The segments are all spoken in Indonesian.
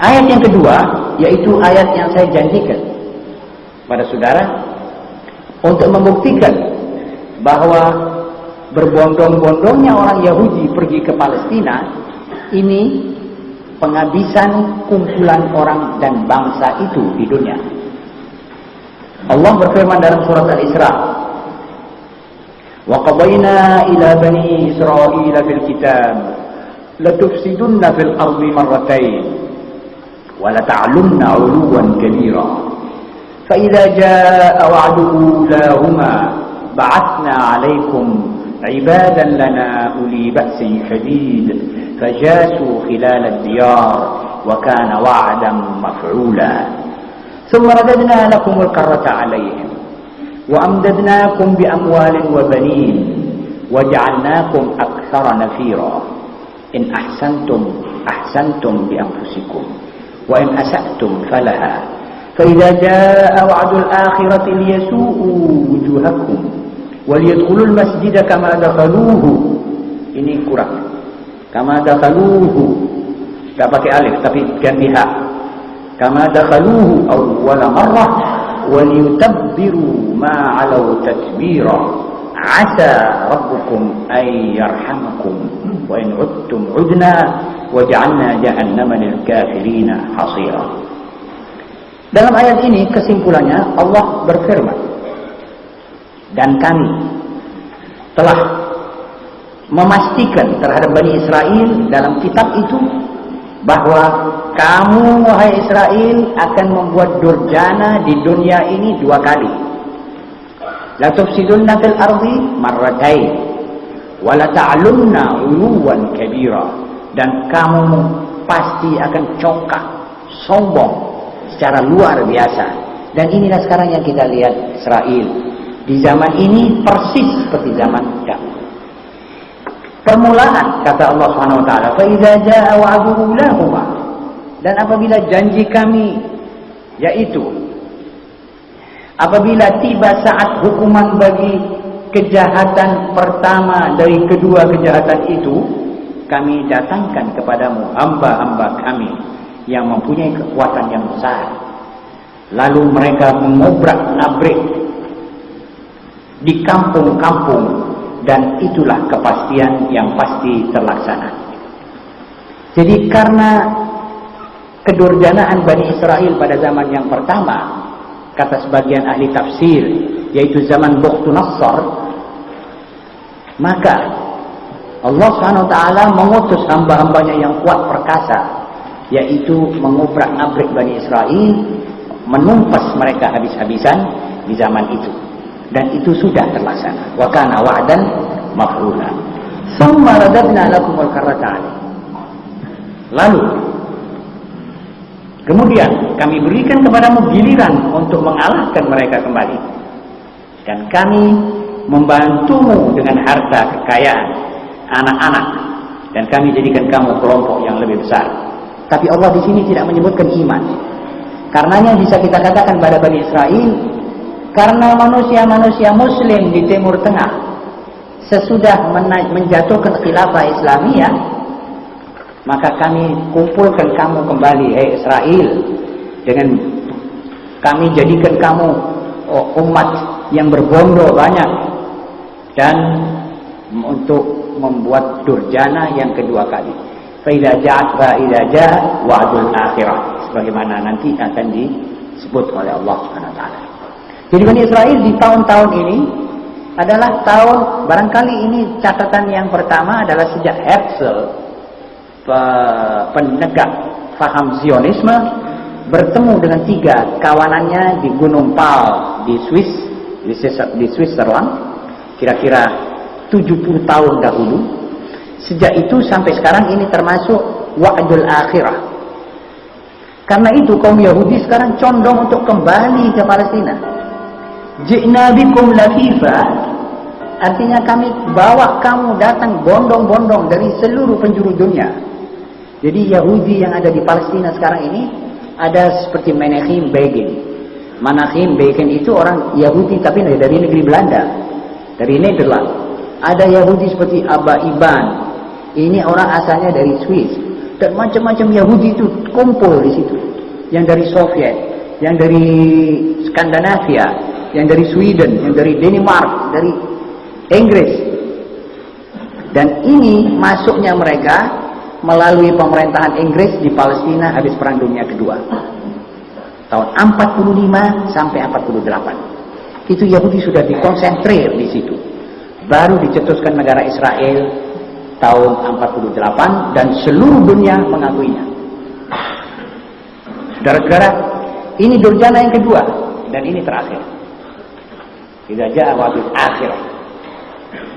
Ayat yang kedua, yaitu ayat yang saya janjikan pada saudara untuk membuktikan bahwa berbondong-bondongnya orang Yahudi pergi ke Palestina ini penghabisan kumpulan orang dan bangsa itu di dunia. Allah berfirman dalam surat Al-Isra, "Wa qadayna ila bani Israila fil kitab la tufsidunna fil ardi marratayn wa la ta'lunna 'uluwan kabira fa idza jaa'a wa'du ulahuma ba'athna 'alaykum 'ibadan lana uli ba'sin shadid fajasu khilal ad-diyar wa kana wa'dan maf'ula ثم رددنا لكم الكرة عليهم وأمددناكم بأموال وبنين وجعلناكم أكثر نفيرا إن أحسنتم أحسنتم بأنفسكم وإن أسأتم فلها فإذا جاء وعد الآخرة ليسوءوا وجوهكم وليدخلوا المسجد كما دخلوه." Ini kurang. Kama dakhaluhu. Tak pakai alif tapi ganti ha. Kama dakhaluhu awwala marrah wa liyutabbiru ma 'alaw tatbira 'asa rabbukum ay yarhamakum wa in 'udtum 'udna wa ja'alna jahannama lil kafirina hasira. Dalam ayat ini kesimpulannya Allah berfirman, dan kami telah memastikan terhadap Bani Israel dalam kitab itu bahwa kamu wahai Israel akan membuat durjana di dunia ini 2 kali. La tufsidunna fil ardi marratain wa la ta'lunna 'uluwan kabira, dan kamu pasti akan congkak sombong secara luar biasa. Dan inilah sekarang yang kita lihat Israel di zaman ini persis seperti zaman dahulu. Permulaan kata Allah Subhanahu wa taala, "Fa idza jaa wa'du lahuma," dan apabila janji kami, yaitu apabila tiba saat hukuman bagi kejahatan pertama dari kedua kejahatan itu, kami datangkan kepadamu hamba-hamba kami yang mempunyai kekuatan yang besar. Lalu mereka mengobrak-abrik di kampung-kampung, dan itulah kepastian yang pasti terlaksana. Jadi karena kedurjanaan Bani Israel pada zaman yang pertama, kata sebagian ahli tafsir, yaitu zaman Bukhtunassar, maka Allah SWT mengutus hamba-hambanya yang kuat perkasa, yaitu mengobrak-abrik Bani Israel, menumpas mereka habis-habisan di zaman itu. Dan itu sudah terlaksana. Wa kana wa'dan maf'ula. Tsumma radadna lakumul karrata 'alaihim. Lalu kemudian kami berikan kepadamu giliran untuk mengalahkan mereka kembali. Dan kami membantumu dengan harta kekayaan, anak-anak, dan kami jadikan kamu kelompok yang lebih besar. Tapi Allah di sini tidak menyebutkan iman. Karenanya bisa kita katakan pada Bani Israel, karena manusia-manusia muslim di Timur Tengah sesudah menjatuhkan khilafah Islamiyah, maka kami kumpulkan kamu kembali, hai Israel, dengan kami jadikan kamu umat yang berbondong banyak, dan untuk membuat durjana yang kedua kali. Fa idza jaa wa'dul akhirah, sebagaimana nanti akan disebut oleh Allah Subhanahu wa taala. Jadi Bani Israel di tahun-tahun ini adalah tahun, barangkali ini catatan yang pertama adalah sejak Herzl, penegak faham Zionisme, bertemu dengan 3 kawanannya di Gunung Pal di Switzerland, kira-kira 70 tahun dahulu. Sejak itu sampai sekarang ini termasuk wa'dul akhirah. Karena itu kaum Yahudi sekarang condong untuk kembali ke Palestina. Ji'na bikum lafifa, artinya kami bawa kamu datang bondong-bondong dari seluruh penjuru dunia. Jadi Yahudi yang ada di Palestina sekarang ini ada seperti Menachem Begin. Menachem Begin itu orang Yahudi tapi dari negeri Belanda, dari Nederland. Ada Yahudi seperti Abba Iban, ini orang asalnya dari Swiss. Dan macam-macam Yahudi itu kumpul di situ. Yang dari Soviet, yang dari Skandinavia, yang dari Sweden, yang dari Denmark, dari Inggris. Dan ini masuknya mereka melalui pemerintahan Inggris di Palestina habis Perang Dunia Kedua. Tahun 45 sampai 48. Itu Yahudi sudah dikonsentrir di situ. Baru dicetuskan negara Israel tahun 48 dan seluruh dunia mengakuinya. Saudara-saudara, ini durjana yang kedua dan ini terakhir. Tidak jaa wa'dul akhirah.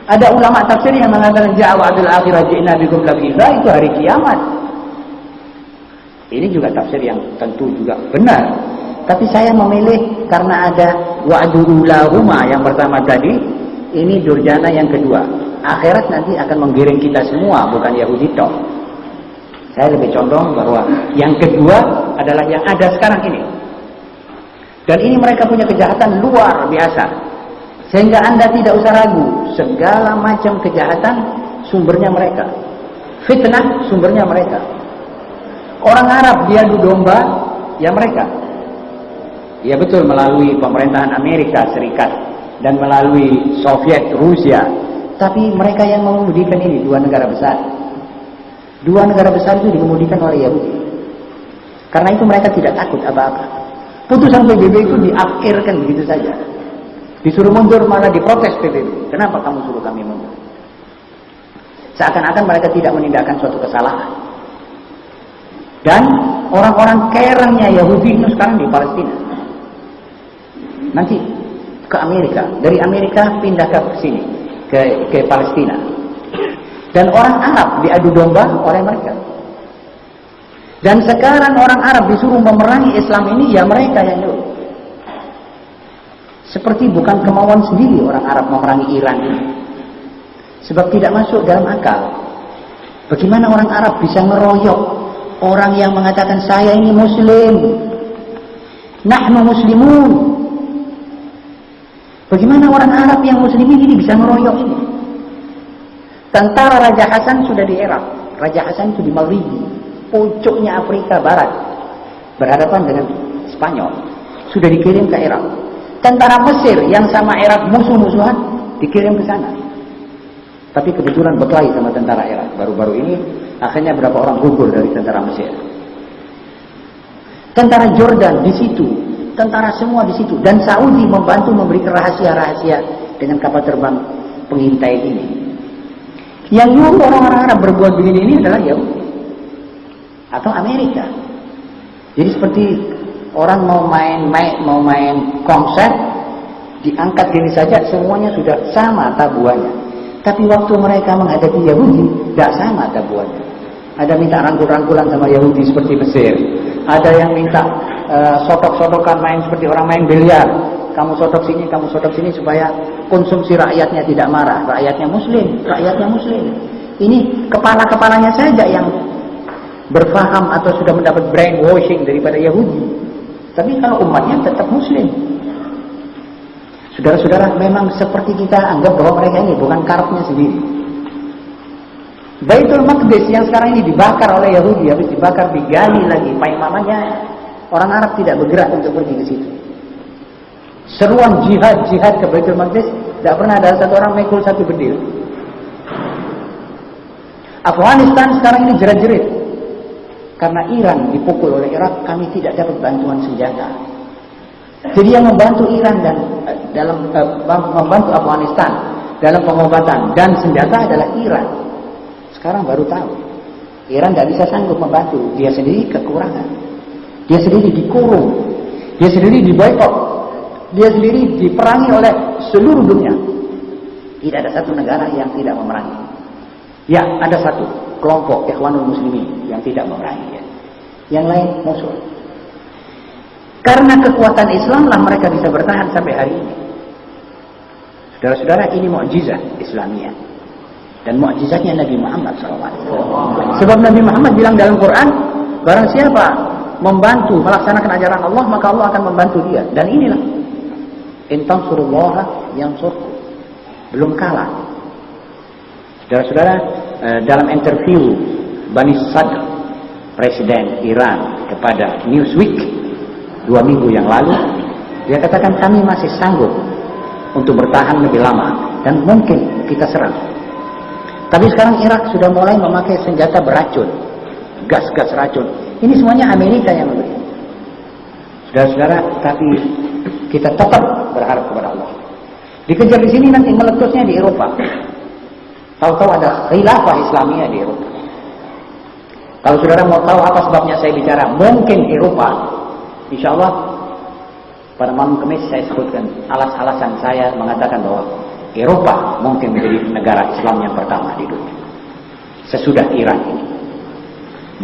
Ada ulama tafsir yang mengatakan jaa wa'dul akhirah ji'na bikum labisa, itu hari kiamat. Ini juga tafsir yang tentu juga benar. Tapi saya memilih karena ada wa'du ulahuma yang pertama tadi, ini durjana yang kedua. Akhirat nanti akan menggiring kita semua, bukan Yahudi toh. Saya lebih condong bahwa yang kedua adalah yang ada sekarang ini. Dan ini mereka punya kejahatan luar biasa. Sehingga Anda tidak usah ragu, segala macam kejahatan sumbernya mereka. Fitnah sumbernya mereka. Orang Arab diadu domba, ya mereka. Ya betul, melalui pemerintahan Amerika Serikat dan melalui Soviet, Rusia. Tapi mereka yang mengemudikan ini, dua negara besar. Dua negara besar itu dikemudikan oleh Yahudi. Karena itu mereka tidak takut apa-apa. Putusan PBB itu diakhirkan begitu saja. Disuruh mundur malah diprotes PBB. Kenapa kamu suruh kami mundur? Seakan-akan mereka tidak menindakkan suatu kesalahan. Dan orang-orang kerengnya Yahudi itu sekarang di Palestina. Nanti ke Amerika. Dari Amerika pindah ke sini. Ke Palestina. Dan orang Arab diadu domba oleh mereka. Dan sekarang orang Arab disuruh memerangi Islam ini, ya mereka yang nyuruh. Seperti bukan kemauan sendiri orang Arab memerangi Iran ini. Sebab tidak masuk dalam akal. Bagaimana orang Arab bisa ngeroyok orang yang mengatakan saya ini Muslim. Nahnu muslimun. Bagaimana orang Arab yang muslimin ini bisa ngeroyok ini? Tentara Raja Hasan sudah di Irak. Raja Hasan itu di Maghribi, pucuknya Afrika Barat, berhadapan dengan Spanyol. Sudah dikirim ke Irak. Tentara Mesir yang sama Irak musuh-musuhan dikirim ke sana. Tapi kebetulan berkelahi sama tentara Irak. Baru-baru ini akhirnya berapa orang gugur dari tentara Mesir. Tentara Jordan di situ. Tentara semua di situ. Dan Saudi membantu memberikan rahasia-rahasia dengan kapal terbang pengintai ini. Yang nyuruh orang-orang Arab berbuat begini ini adalah Yahudi. Atau Amerika. Jadi seperti orang mau main konser, diangkat gini saja, semuanya sudah sama tabuannya. Tapi waktu mereka menghadapi Yahudi, tidak sama tabuannya. Ada minta rangkul-rangkulan sama Yahudi seperti Mesir. Ada yang minta sotok-sotokan main seperti orang main biliar. Kamu sotok sini supaya konsumsi rakyatnya tidak marah. Rakyatnya Muslim. Ini kepala-kepalanya saja yang berfaham atau sudah mendapat brainwashing daripada Yahudi. Tapi kalau umatnya tetap Muslim. Saudara-saudara, memang seperti kita anggap bahwa mereka ini bukan karepnya sendiri. Baitul Maqdis yang sekarang ini dibakar oleh Yahudi, habis dibakar digali lagi paimamanya, orang Arab tidak bergerak untuk pergi ke situ. Seruan jihad ke Baitul Maqdis, tidak pernah ada satu orang mekul satu bedil. Afghanistan sekarang ini jerat-jerit karena Iran dipukul oleh Irak, kami tidak dapat bantuan senjata. Jadi yang membantu Iran dan dalam membantu Afghanistan dalam pengobatan dan senjata adalah Iran. Sekarang baru tahu. Iran tidak bisa sanggup membantu. Dia sendiri kekurangan. Dia sendiri dikurung. Dia sendiri diboikot. Dia sendiri diperangi oleh seluruh dunia. Tidak ada satu negara yang tidak memerangi. Ya, ada satu kelompok Ikhwanul Muslimin yang tidak memerangi. Yang lain musuh. Karena kekuatan Islam lah mereka bisa bertahan sampai hari ini. Saudara-saudara, ini mukjizat Islamiyah. Dan mukjizatnya Nabi Muhammad SAW. Sebab Nabi Muhammad bilang dalam Quran, barang siapa membantu melaksanakan ajaran Allah, maka Allah akan membantu dia. Dan inilah, in tansurullaha yansurkum. Belum kalah. Saudara-saudara, dalam interview Bani Sadr Presiden Iran kepada Newsweek 2 minggu yang lalu, dia katakan kami masih sanggup untuk bertahan lebih lama dan mungkin kita serang. Tapi sekarang Irak sudah mulai memakai senjata beracun, gas-gas racun. Ini semuanya Amerika yang memberi. Saudara-saudara, tapi kita tetap berharap kepada Allah. Dikejar di sini nanti meletusnya di Eropa. Tahu-tahu ada khilafah Islamiyah di Eropa. Kalau saudara mau tahu apa sebabnya saya bicara mungkin Eropa, insya Allah pada malam Kamis saya sebutkan alasan saya mengatakan bahwa Eropa mungkin menjadi negara Islam yang pertama di dunia sesudah Iran ini.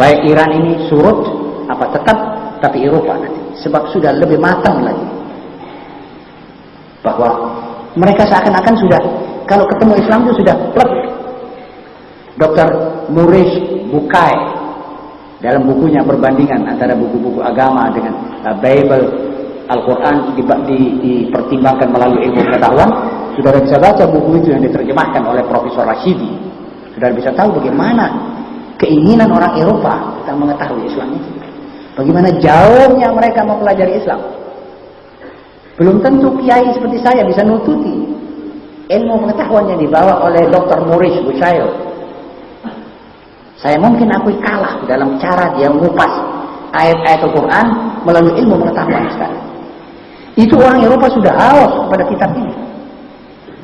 Baik Iran ini surut apa tetap, tapi Eropa nanti, sebab sudah lebih matang lagi. Bahwa mereka seakan-akan sudah, kalau ketemu Islam itu sudah plek. Dr. Maurice Bucaille dalam bukunya perbandingan antara buku-buku agama dengan Bible, Al-Quran dipertimbangkan melalui ilmu pengetahuan. Saudara bisa baca buku itu yang diterjemahkan oleh Profesor Rashidi. Saudara bisa tahu bagaimana keinginan orang Eropa tentang mengetahui Islam itu. Bagaimana jauhnya mereka mempelajari Islam. Belum tentu kiai seperti saya bisa nututi ilmu pengetahuan yang dibawa oleh Dr. Maurice Bucaille. Saya mungkin akui kalah dalam cara dia mengupas ayat-ayat Al-Quran melalui ilmu pengetahuan sekarang. Itu orang Eropa sudah haus pada kitab ini.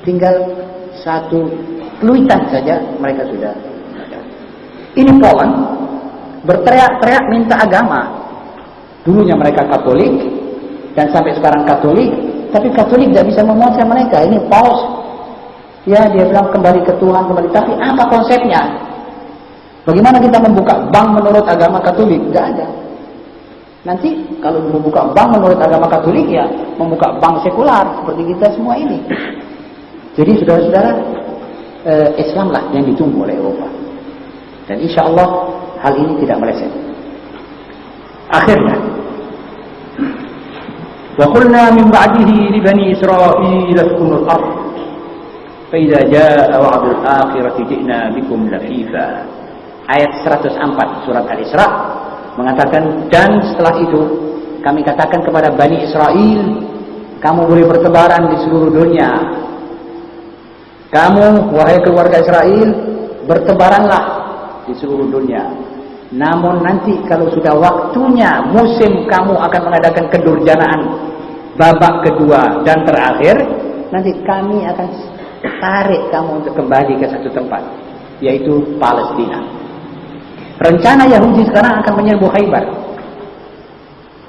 Tinggal satu peluitan saja mereka sudah. Ini Poland berteriak-teriak minta agama. Dulunya mereka Katolik dan sampai sekarang Katolik, tapi Katolik tidak bisa memuaskan mereka. Ini Paus, ya dia bilang kembali ke Tuhan, kembali. Tapi apa konsepnya? Bagaimana kita membuka bank menurut agama Katolik? Tidak ada. Nanti kalau membuka bank menurut agama Katolik ya membuka bank sekular seperti kita semua ini. Jadi saudara-saudara, Islamlah yang ditunggu oleh Eropa. Dan insya Allah hal ini tidak meleset. Akhirnya, wa qulna min ba'dihi li bani Israil uskunu al-ard fa idza jaa wa'dul akhirati ji'na bikum lafifa. Ayat 104 surat Al-Isra mengatakan, dan setelah itu kami katakan kepada Bani Israel, kamu boleh bertebaran di seluruh dunia. Kamu, wahai keluarga Israel, bertebaranlah di seluruh dunia. Namun nanti kalau sudah waktunya, musim kamu akan mengadakan kedurjanaan babak kedua dan terakhir, nanti kami akan tarik kamu untuk kembali ke satu tempat, yaitu Palestina. Rencana Yahudi sekarang akan menyerbu Khaybar.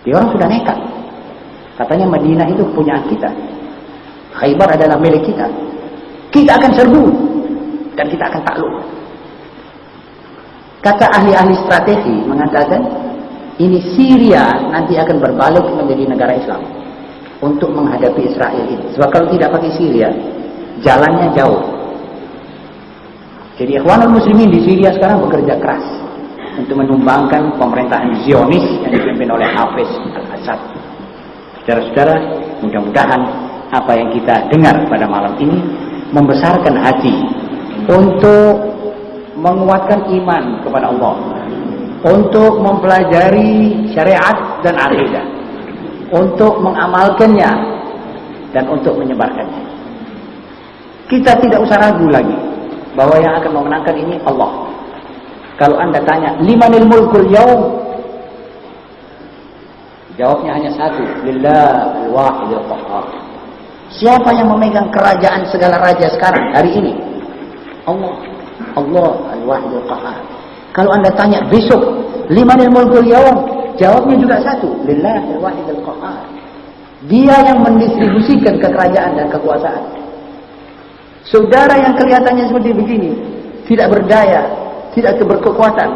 Dia orang sudah nekat. Katanya Madinah itu kepunyaan kita. Khaybar adalah milik kita. Kita akan serbu dan kita akan takluk. Kata ahli-ahli strategi mengatakan ini Syria nanti akan berbalik menjadi negara Islam untuk menghadapi Israel ini. Sebab kalau tidak pakai Syria, jalannya jauh. Jadi Ikhwanul Muslimin di Syria sekarang bekerja keras untuk menumbangkan pemerintahan Zionis yang dipimpin oleh Hafiz al-Assad. Saudara-saudara, mudah-mudahan apa yang kita dengar pada malam ini membesarkan hati untuk menguatkan iman kepada Allah, untuk mempelajari syariat dan akidah, untuk mengamalkannya dan untuk menyebarkannya. Kita tidak usah ragu lagi bahwa yang akan memenangkan ini Allah. Kalau anda tanya, limanil mulkul yaum? Jawabnya hanya satu, lillah al-wahidil qahhar. Siapa yang memegang kerajaan segala raja sekarang, hari ini? Allah. Allah al-wahidil qahhar. Kalau anda tanya besok, limanil mulkul yaum? Jawabnya juga satu, lillah al-wahidil qahhar. Dia yang mendistribusikan kekerajaan dan kekuasaan. Saudara yang kelihatannya seperti begini, tidak berdaya, tidak berkekuatan,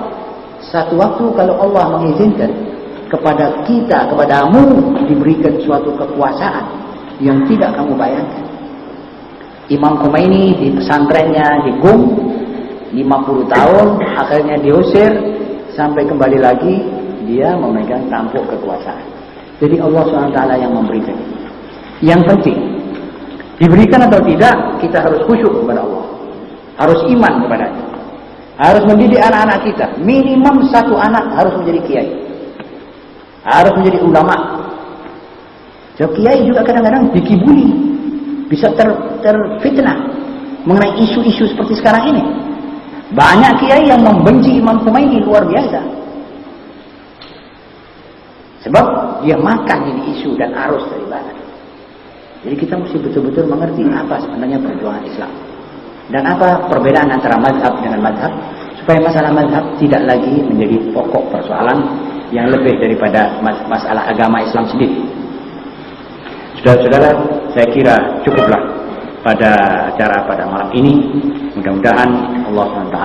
satu waktu kalau Allah mengizinkan kepada kita, kepadamu diberikan suatu kekuasaan yang tidak kamu bayangkan. Imam Khomeini di pesantrennya di Qum 50 tahun, akhirnya diusir, sampai kembali lagi dia memegang tampuk kekuasaan. Jadi Allah SWT yang memberikan. Yang penting diberikan atau tidak, kita harus khusyuk kepada Allah, harus iman kepadanya. Harus mendidik anak-anak kita. Minimum satu anak harus menjadi kiai, harus menjadi ulama. So, kiai juga kadang-kadang dikibuli, bisa terfitnah mengenai isu-isu seperti sekarang ini. Banyak kiai yang membenci Imam Khomeini luar biasa, sebab dia makan ini isu dan arus dari barat. Jadi kita mesti betul-betul mengerti apa sebenarnya perjuangan Islam dan apa perbedaan antara mazhab dengan mazhab, supaya masalah mazhab tidak lagi menjadi pokok persoalan yang lebih daripada masalah agama Islam sendiri. Saudara-saudara, saya kira cukuplah pada acara pada malam ini. Mudah-mudahan Allah SWT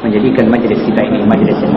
menjadikan majelis kita ini majelis yang